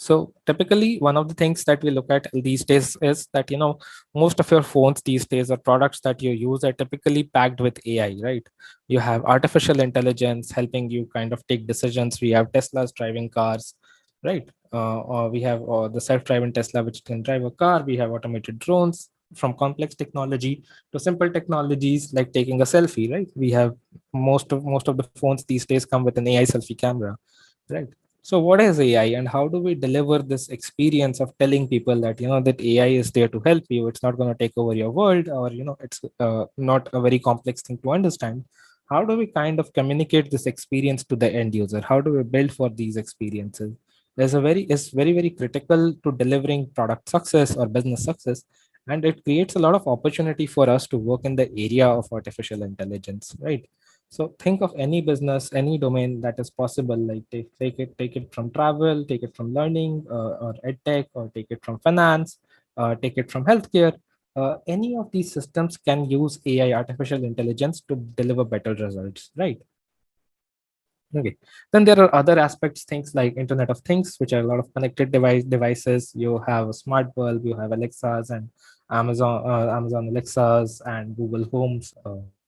So typically, one of the things that we look at these days is that most of your phones these days or products that you use are typically packed with AI, right? You have artificial intelligence helping you kind of take decisions. We have Tesla's driving cars, right? Or we have the self-driving Tesla, which can drive a car. We have automated drones. From complex technology to simple technologies like taking a selfie, right? We have most of the phones these days come with an AI selfie camera, right? So what is AI and how do we deliver this experience of telling people that that AI is there to help you? It's not going to take over your world, or it's not a very complex thing to understand. How do we kind of communicate this experience to the end user? How do we build for these experiences? There's a very is very very critical to delivering product success or business success, and it creates a lot of opportunity for us to work in the area of artificial intelligence, right? So think of any business, any domain that is possible. Like take it from travel, take it from learning, or edtech, or take it from finance, take it from healthcare. Any of these systems can use AI, artificial intelligence, to deliver better results, right? Okay. Then there are other aspects, things like Internet of Things, which are a lot of connected devices. You have a smart bulb, you have Alexas and Amazon Alexas and Google Homes.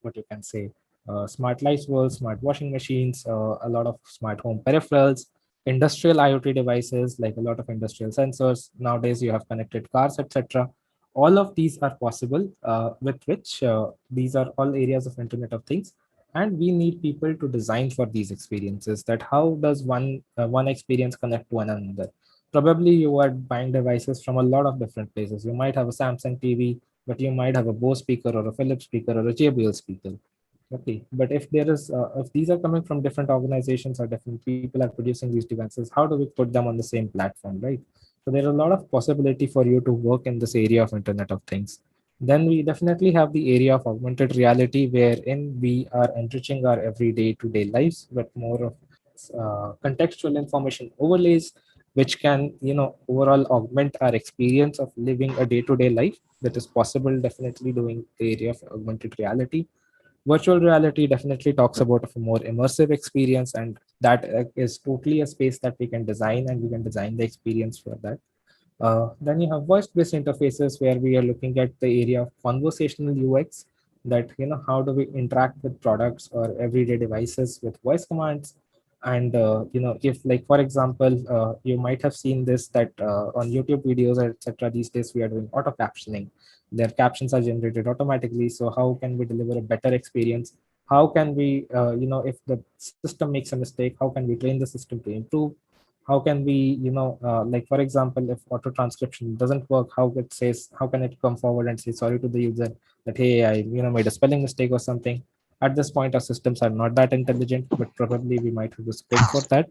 What you can say, smart lights bulbs, smart washing machines, a lot of smart home peripherals, industrial IoT devices like a lot of industrial sensors. Nowadays, you have connected cars, etc. All of these are possible, with which these are all areas of Internet of Things, and we need people to design for these experiences. That how does one experience connect to one another? Probably you are buying devices from a lot of different places. You might have a Samsung TV, but you might have a Bose speaker or a Philips speaker or a JBL speaker. Okay, but if these are coming from different organizations or different people are producing these devices, how do we put them on the same platform, right? So there are a lot of possibility for you to work in this area of Internet of Things. Then we definitely have the area of augmented reality, wherein we are enriching our everyday to day lives with more of contextual information overlays, which can overall augment our experience of living a day to day life. That is possible definitely doing the area of augmented reality. Virtual reality definitely talks about a more immersive experience, and that is totally a space that we can design, and we can design the experience for that. Then you have voice-based interfaces, where we are looking at the area of conversational UX, that how do we interact with products or everyday devices with voice commands. And if, like, for example, you might have seen this, that on YouTube videos, etc., these days we are doing auto captioning. Their captions are generated automatically. So how can we deliver a better experience? How can we, if the system makes a mistake, how can we train the system to improve? How can we, like, for example, if auto transcription doesn't work, how can it come forward and say sorry to the user that, hey, I made a spelling mistake or something? At this point, our systems are not that intelligent, but probably we might have to script for that.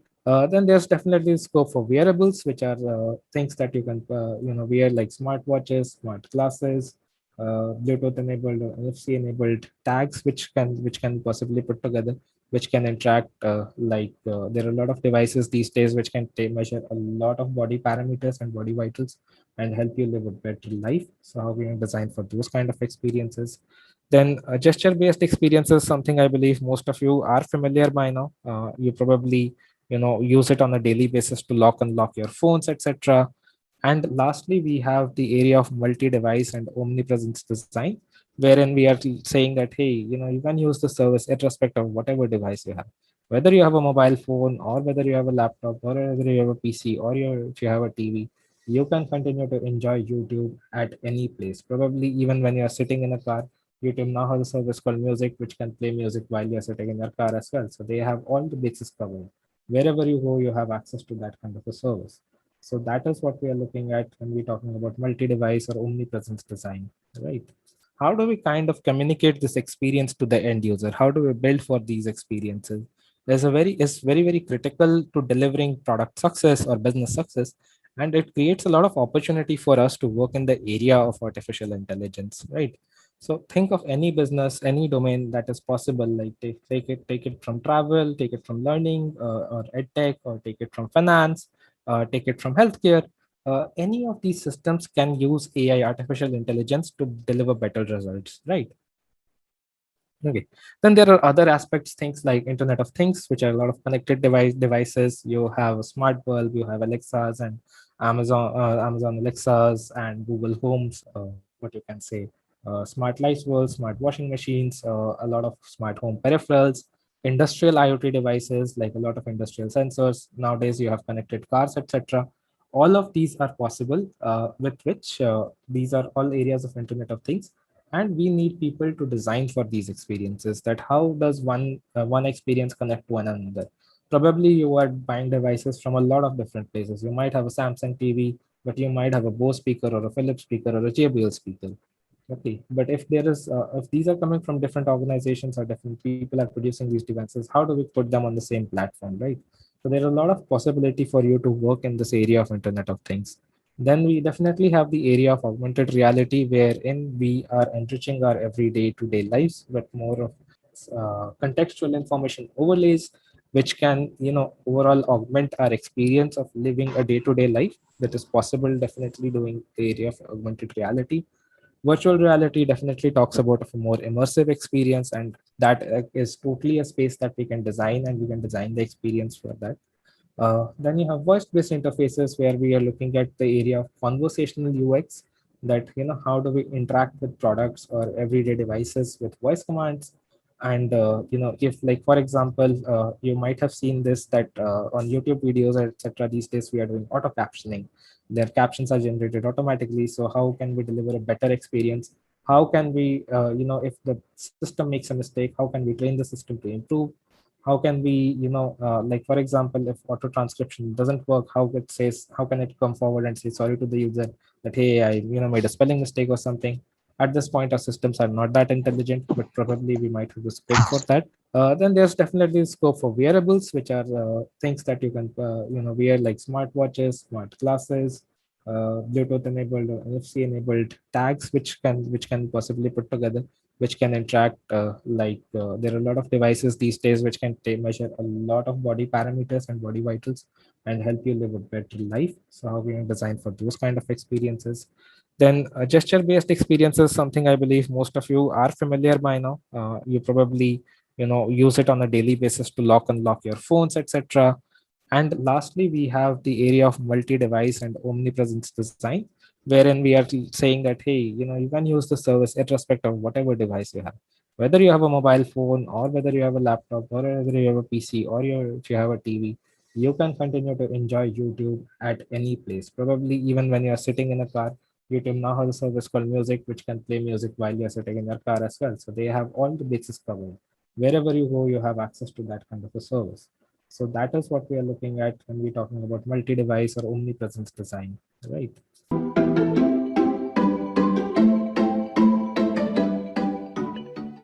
Then there's definitely scope for wearables, which are things that you can wear, like smartwatches, smart glasses, Bluetooth enabled or NFC enabled tags, which can possibly put together, which can interact, there are a lot of devices these days which can measure a lot of body parameters and body vitals and help you live a better life. So how we can design for those kind of experiences. Then gesture based experiences, something I believe most of you are familiar by now. You probably use it on a daily basis to lock and unlock your phones, etc. And lastly, we have the area of multi-device and omnipresence design, wherein we are saying that, hey, you can use the service irrespective of whatever device you have, whether you have a mobile phone, or whether you have a laptop, or whether you have a PC, or if you have a TV, you can continue to enjoy YouTube at any place. Probably even when you are sitting in a car, YouTube now has a service called Music, which can play music while you're sitting in your car as well. So they have all the bases covered. Wherever you go, you have access to that kind of a service. So that is what we are looking at when we're talking about multi-device or omnipresence design, right? How do we kind of communicate this experience to the end user? How do we build for these experiences? Is very very critical to delivering product success or business success, and it creates a lot of opportunity for us to work in the area of artificial intelligence, right? So think of any business, any domain that is possible. Like take it from travel, take it from learning, or edtech, or take it from finance, take it from healthcare. Any of these systems can use AI, artificial intelligence, to deliver better results, right? Okay. Then there are other aspects, things like Internet of Things, which are a lot of connected devices. You have a smart bulb, you have Alexas and Amazon Alexas and Google Homes. What you can say, smart lights, bulbs, smart washing machines, a lot of smart home peripherals, industrial IoT devices like a lot of industrial sensors. Nowadays, you have connected cars, etc. All of these are possible, with which these are all areas of Internet of Things, and we need people to design for these experiences. That how does one experience connect to one another? Probably you are buying devices from a lot of different places. You might have a Samsung TV, but you might have a Bose speaker or a Philips speaker or a JBL speaker. Okay, but if these are coming from different organizations or different people are producing these devices, how do we put them on the same platform, right? So there are a lot of possibility for you to work in this area of Internet of Things. Then we definitely have the area of augmented reality, wherein we are enriching our everyday to day lives with more of contextual information overlays, which can, overall augment our experience of living a day to day life. That is possible definitely doing the area of augmented reality. Virtual reality definitely talks about a more immersive experience, and that is totally a space that we can design, and we can design the experience for that. Then you have voice-based interfaces, where we are looking at the area of conversational UX, that how do we interact with products or everyday devices with voice commands. And if, like, for example, you might have seen this, that on YouTube videos, etc., these days we are doing auto captioning. Their captions are generated automatically. So how can we deliver a better experience? How can we, if the system makes a mistake, how can we train the system to improve? How can we, like, for example, if auto transcription doesn't work, how can it come forward and say sorry to the user, that hey, I made a spelling mistake or something. At this point, our systems are not that intelligent, but probably we might have the scope for that. Then there's definitely scope for wearables, which are things that you can wear, like smart watches, smart glasses, Bluetooth enabled or NFC enabled tags, which can possibly put together, which can interact, there are a lot of devices these days which can measure a lot of body parameters and body vitals and help you live a better life. So how we can design for those kind of experiences. Then gesture based experiences, something I believe most of you are familiar by now. You probably use it on a daily basis to lock and unlock your phones, etc. And lastly, we have the area of multi-device and omnipresence design, wherein we are saying that, hey, you can use the service irrespective of whatever device you have. Whether you have a mobile phone, or whether you have a laptop, or whether you have a PC, or if you have a TV, you can continue to enjoy YouTube at any place. Probably even when you are sitting in a car, YouTube now has a service called Music, which can play music while you're sitting in your car as well. So they have all the bases covered. Wherever you go, you have access to that kind of a service. So that is what we are looking at when we're talking about multi-device or omnipresence design, right?